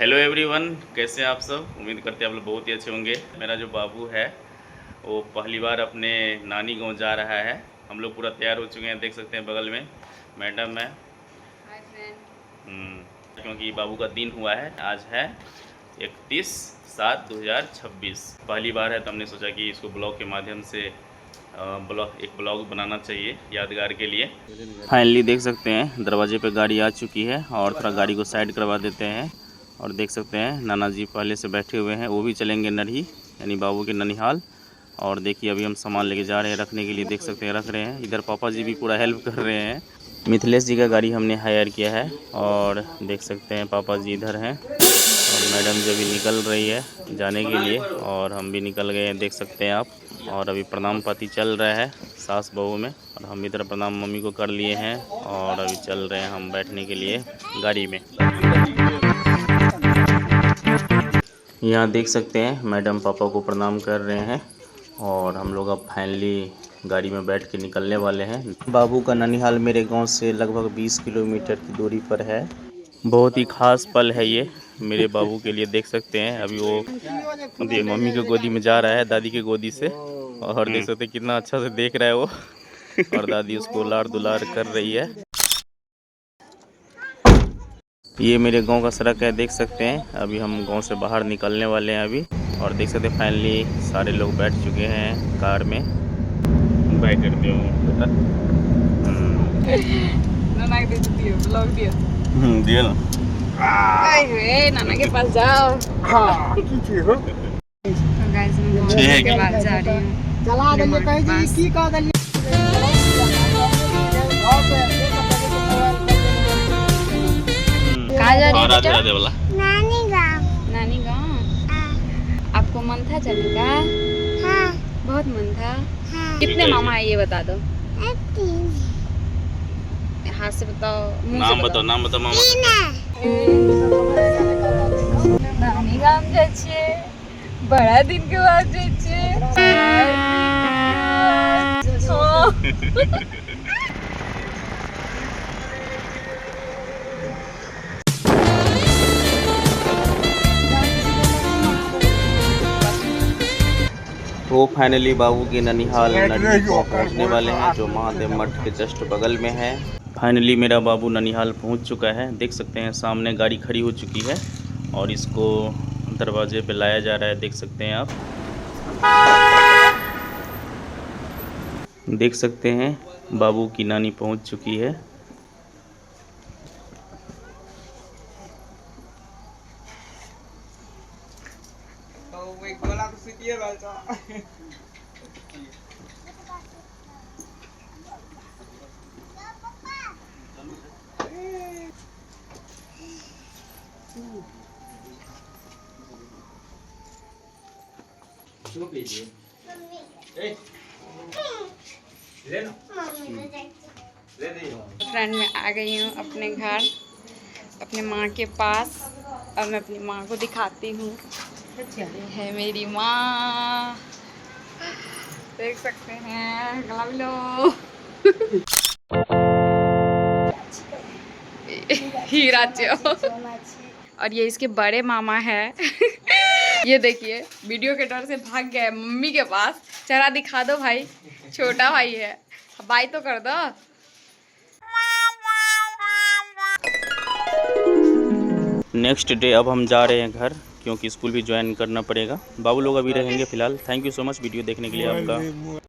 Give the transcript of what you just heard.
Hello everyone, कैसे हैं आप सब। उम्मीद करते हैं आप लोग बहुत ही अच्छे होंगे। मेरा जो बाबू है वो पहली बार अपने नानी गांव जा रहा है। हम लोग पूरा तैयार हो चुके हैं, देख सकते हैं बगल में मैडम है। Hi friend. क्योंकि बाबू का दिन हुआ है, आज है 31/7/2026। पहली बार है तो हमने सोचा कि इसको ब्लॉग के माध्यम से एक ब्लॉग बनाना चाहिए यादगार के लिए। फाइनली देख सकते हैं दरवाजे पे गाड़ी आ चुकी है और थोड़ा गाड़ी को साइड करवा देते हैं। और देख सकते हैं नाना जी पहले से बैठे हुए हैं, वो भी चलेंगे नरही यानी बाबू के ननिहाल। और देखिए अभी हम सामान लेके जा रहे हैं रखने के लिए, देख सकते हैं रख रहे हैं। इधर पापा जी भी पूरा हेल्प कर रहे हैं। मिथिलेश जी का गाड़ी हमने हायर किया है और देख सकते हैं पापा जी इधर हैं और मैडम जो भी निकल रही है जाने के लिए और हम भी निकल गए हैं, देख सकते हैं आप। और अभी प्रणाम पाती चल रहा है सास बहू में, और हम इधर प्रणाम मम्मी को कर लिए हैं और अभी चल रहे हैं हम बैठने के लिए गाड़ी में। यहाँ देख सकते हैं मैडम पापा को प्रणाम कर रहे हैं और हम लोग अब फाइनली गाड़ी में बैठ के निकलने वाले हैं। बाबू का ननिहाल मेरे गांव से लगभग 20 किलोमीटर की दूरी पर है। बहुत ही खास पल है ये मेरे बाबू के लिए, देख सकते हैं। अभी वो मम्मी की गोदी में जा रहा है, दादी की गोदी से, और देख सकते हैं कितना अच्छा से देख रहा है वो और दादी उसको लाड़ दुलार कर रही है। ये मेरे गांव का सड़क है, देख सकते हैं। अभी हम गांव से बाहर निकलने वाले हैं अभी, और देख सकते हैं फाइनली सारे लोग बैठ चुके हैं कार में। बाय करते हो बेटा। नाना के दियो ब्लॉग दियो। दिया ना। नाना के पास जाओ। हाँ तो गाइस मैं मम्मी के पास जा रही हूँ। चला देलिए कहि जी की कह देलिए। कहाँ जा रही है बेटा? नानी गाँव। नानी गाँव। आपको मन था चलने का? हाँ। बहुत मन था। हाँ। कितने मामा है ये बता दो। हाथ से बताओ, मुंह से बताओ। नाम बताओ मामा। नानी गाँव जाय छियै, बड़ा दिन के बाद जाय छियै। वो फाइनली बाबू के ननिहाल नरही को पहुंचने वाले हैं, जो महादेव मठ के जस्ट बगल में है। फाइनली मेरा बाबू ननिहाल पहुंच चुका है, देख सकते हैं सामने गाड़ी खड़ी हो चुकी है और इसको दरवाजे पे लाया जा रहा है, देख सकते हैं आप। देख सकते हैं बाबू की नानी पहुंच चुकी है। फ्रेंड मैं आ गई हूँ अपने घर, अपने माँ के पास। अब मैं अपनी माँ को दिखाती हूँ। ये है मेरी माँ, देख सकते हैं। गला मिलो। हीरा चो। और ये इसके बड़े मामा है। ये देखिए वीडियो के डर से भाग गया है मम्मी के पास। चेहरा दिखा दो भाई, छोटा भाई है, बाय तो कर दो। नेक्स्ट डे अब हम जा रहे हैं घर, क्योंकि स्कूल भी ज्वाइन करना पड़ेगा। बाबू लोग अभी रहेंगे फिलहाल। Thank you so much video देखने के लिए आपका।